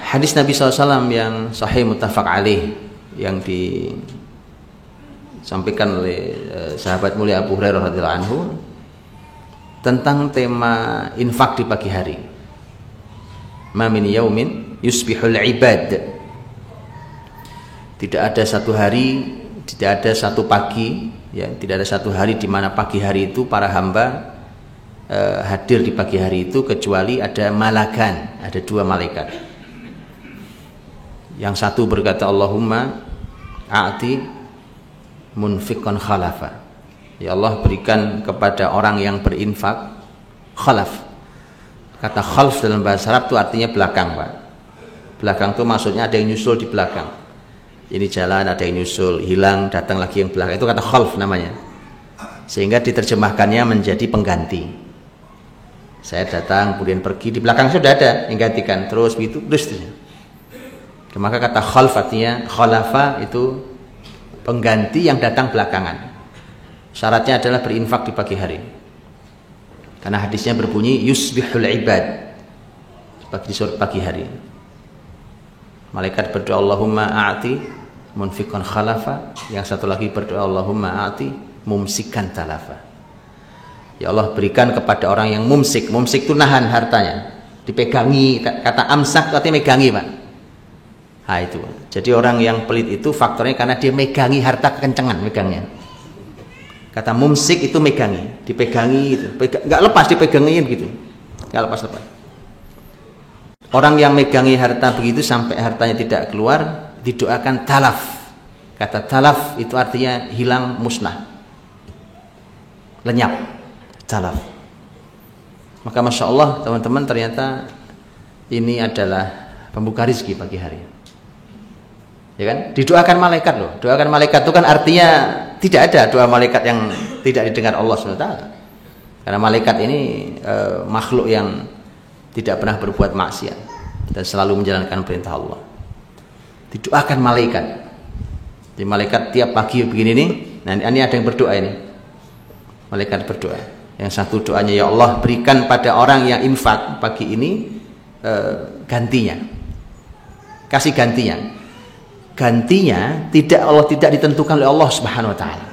hadis Nabi SAW yang sahih muttafaq alaih yang disampaikan oleh sahabat mulia Abu Hurairah radhiyallahu anhu tentang tema infak di pagi hari. Ma min yaumin yusbihul ibad. Tidak ada satu hari, tidak ada satu pagi, ya, tidak ada satu hari di mana pagi hari itu para hamba hadir di pagi hari itu kecuali ada malakan, ada dua malaikat. Yang satu berkata Allahumma a'ti munfiqan khalafa. Ya Allah, berikan kepada orang yang berinfak khalaf. Kata khalf dalam bahasa Arab itu artinya belakang, Pak. Belakang itu maksudnya ada yang nyusul di belakang. Ini jalan ada yang nyusul, hilang, datang lagi yang belakang. Itu kata khalf namanya. Sehingga diterjemahkannya menjadi pengganti. Saya datang kemudian pergi, di belakang sudah ada yang gantikan, terus begitu terus. Maka kata khalf artinya khalafa itu pengganti yang datang belakangan. Syaratnya adalah berinfak di pagi hari. Karena hadisnya berbunyi yusbihul ibad, di sore pagi hari. Malaikat berdoa Allahumma a'ti munfiqan khalafa, yang satu lagi berdoa Allahumma a'ti mumsikan talafa. Ya Allah, berikan kepada orang yang mumsik. Mumsik itu nahan hartanya, dipegangi. Kata amsak artinya megangi, Pak. Nah itu. Jadi orang yang pelit itu faktornya karena dia megangi harta kekencengan megangnya. Kata mumsik itu megangi, dipegangi itu. Enggak lepas dipegangin gitu. Enggak lepas-lepas. Orang yang megangi harta begitu sampai hartanya tidak keluar, didoakan talaf. Kata talaf itu artinya hilang, musnah, lenyap. Talaf. Maka Masya Allah teman-teman, ternyata ini adalah pembuka rezeki pagi hari. Ya kan? Didoakan malaikat loh. Doakan malaikat itu kan artinya tidak ada doa malaikat yang tidak didengar Allah SWT. Karena malaikat ini makhluk yang tidak pernah berbuat maksiat dan selalu menjalankan perintah Allah. Didoakan malaikat. Di malaikat tiap pagi begini nih. Nah ini ada yang berdoa ini. Malaikat berdoa. Yang satu doanya, ya Allah, berikan pada orang yang infak pagi ini gantinya. Kasih gantinya. Gantinya Allah tidak ditentukan oleh Allah Subhanahu wa taala.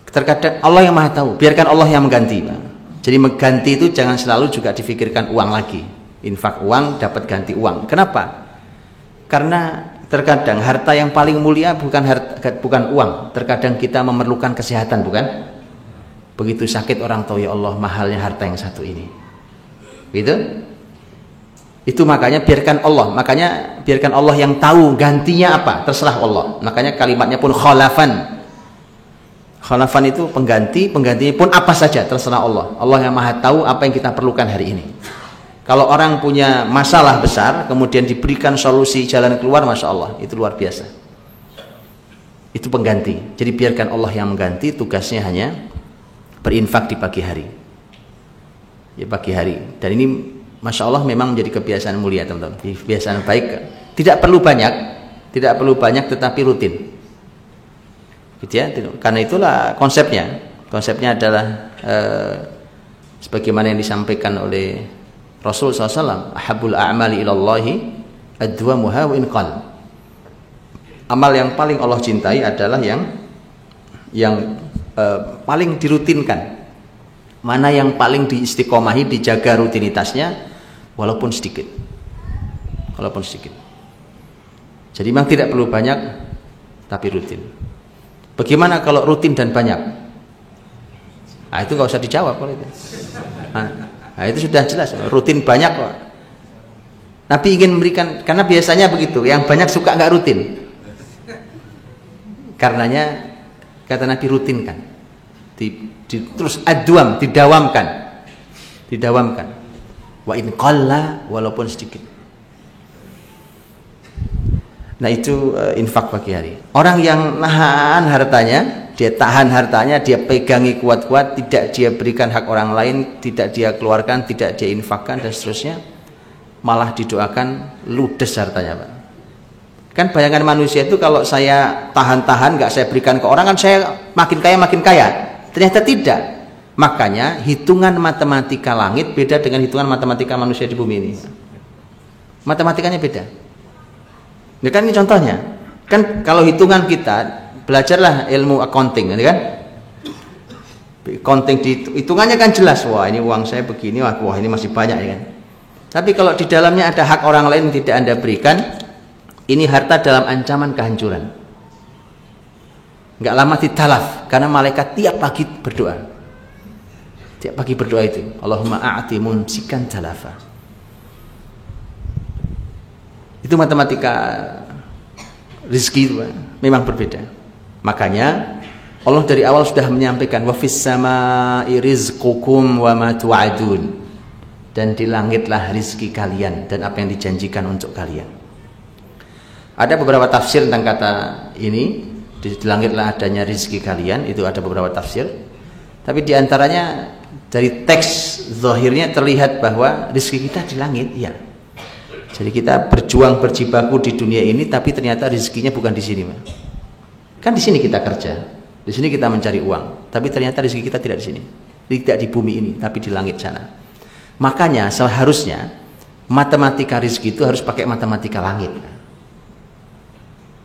Terkadang Allah yang Maha tahu, biarkan Allah yang mengganti, Pak. Jadi mengganti itu jangan selalu juga difikirkan uang lagi. Infak uang dapat ganti uang. Kenapa? Karena terkadang harta yang paling mulia bukan uang. Terkadang kita memerlukan kesehatan, bukan? Begitu sakit orang tahu, ya Allah, mahalnya harta yang satu ini. Gitu? Itu makanya biarkan Allah yang tahu gantinya apa, terserah Allah. Makanya kalimatnya pun khalafan. Khalafan itu penggantinya pun apa saja terserah Allah. Allah yang Maha tahu apa yang kita perlukan hari ini. Kalau orang punya masalah besar kemudian diberikan solusi jalan keluar, Masya Allah, itu luar biasa. Itu pengganti. Jadi biarkan Allah yang mengganti, tugasnya hanya berinfak di pagi hari. Ya, pagi hari. Dan ini Masya Allah memang menjadi kebiasaan mulia, teman-teman. Kebiasaan baik. Tidak perlu banyak tetapi rutin. Gitu ya. Karena itulah konsepnya. Konsepnya adalah sebagaimana yang disampaikan oleh Rasul SAW, ahabul a'mali ilallahi adwamuha wa inqal. Amal yang paling Allah cintai adalah yang paling dirutinkan. Mana yang paling diistiqomahi, dijaga rutinitasnya walaupun sedikit. Jadi memang tidak perlu banyak tapi rutin. Bagaimana kalau rutin dan banyak? Nah, itu nggak usah dijawab kalau itu. Nah, itu sudah jelas, rutin banyak kok. Nabi ingin memberikan, karena biasanya begitu, yang banyak suka nggak rutin. Karenanya kata Nabi rutinkan, terus adwam, didawamkan. Wa in qalla, walaupun sedikit. Nah itu infak pagi hari. Orang yang nahan hartanya, dia tahan hartanya, dia pegangi kuat-kuat, tidak dia berikan hak orang lain, tidak dia keluarkan, tidak dia infakkan dan seterusnya, malah didoakan ludes hartanya, Pak. Kan bayangan manusia itu kalau saya tahan-tahan nggak saya berikan ke orang, kan saya makin kaya. Ternyata tidak. Makanya hitungan matematika langit beda dengan hitungan matematika manusia di bumi ini. Matematikanya beda. Ya kan ini contohnya. Kan kalau hitungan kita, belajarlah ilmu accounting, kan? Accounting hitungannya kan jelas, wah ini uang saya begini, wah ini masih banyak, ya kan? Tapi kalau di dalamnya ada hak orang lain yang tidak Anda berikan, ini harta dalam ancaman kehancuran. Nggak lama ditalaf, karena malaikat tiap pagi berdoa. Tiap pagi berdoa itu, Allahumma a'ti mumsikan talafa. Itu matematika rezeki itu memang berbeda. Makanya Allah dari awal sudah menyampaikan wa fis samaa'i rizqukum wa ma tu'adun. Dan di langitlah rizki kalian dan apa yang dijanjikan untuk kalian. Ada beberapa tafsir tentang kata ini, di langitlah adanya rizki kalian, itu ada beberapa tafsir. Tapi diantaranya dari teks zahirnya terlihat bahwa rizki kita di langit, ya. Jadi kita berjuang berjibaku di dunia ini, tapi ternyata rezekinya bukan di sini, Mas. Kan di sini kita kerja, di sini kita mencari uang, tapi ternyata rezeki kita tidak di sini, tidak di bumi ini, tapi di langit sana. Makanya seharusnya matematika rezeki itu harus pakai matematika langit.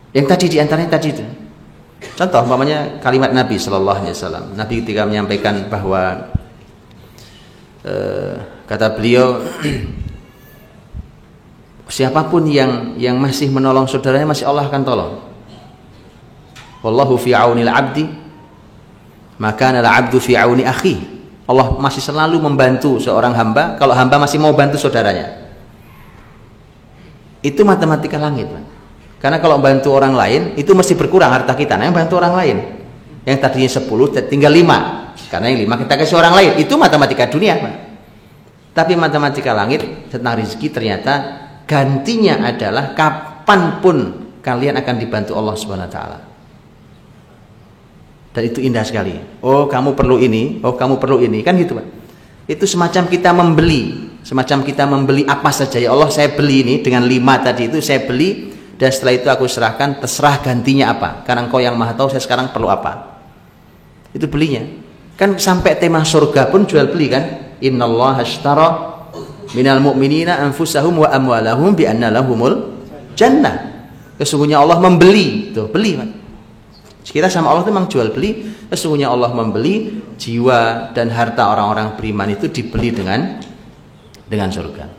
Yang tadi diantaranya tadi itu. Contoh, umpamanya kalimat Nabi Shallallahu Alaihi Wasallam. Nabi ketika menyampaikan bahwa kata beliau, siapapun yang masih menolong saudaranya, masih Allah akan tolong. Wallahu fi aunil abdi, maka nala abdu fi auni akhi. Allah masih selalu membantu seorang hamba kalau hamba masih mau bantu saudaranya. Itu matematika langit, Pak. Karena kalau bantu orang lain itu mesti berkurang harta kita. Nah, yang bantu orang lain yang tadinya 10 tinggal 5. Karena yang 5 kita kasih orang lain. Itu matematika dunia, Pak. Tapi matematika langit tentang rezeki ternyata gantinya adalah kapanpun kalian akan dibantu Allah Subhanahu wa taala. Dan itu indah sekali. Oh, kamu perlu ini, oh kamu perlu ini, kan gitu, Pak. Itu semacam kita membeli apa saja. Ya Allah, saya beli ini dengan 5 tadi itu saya beli, dan setelah itu aku serahkan, terserah gantinya apa. Karena Engkau yang Maha Tahu saya sekarang perlu apa. Itu belinya. Kan sampai tema surga pun jual beli, kan? Innallaha ashtara minal mu'minina anfusahum wa amwalahum bi anna lahumul jannah. Sesungguhnya Allah membeli, tuh, beli, Pak. Kita sama Allah itu memang jual beli. Sesungguhnya Allah membeli jiwa dan harta orang-orang beriman itu dibeli dengan surga.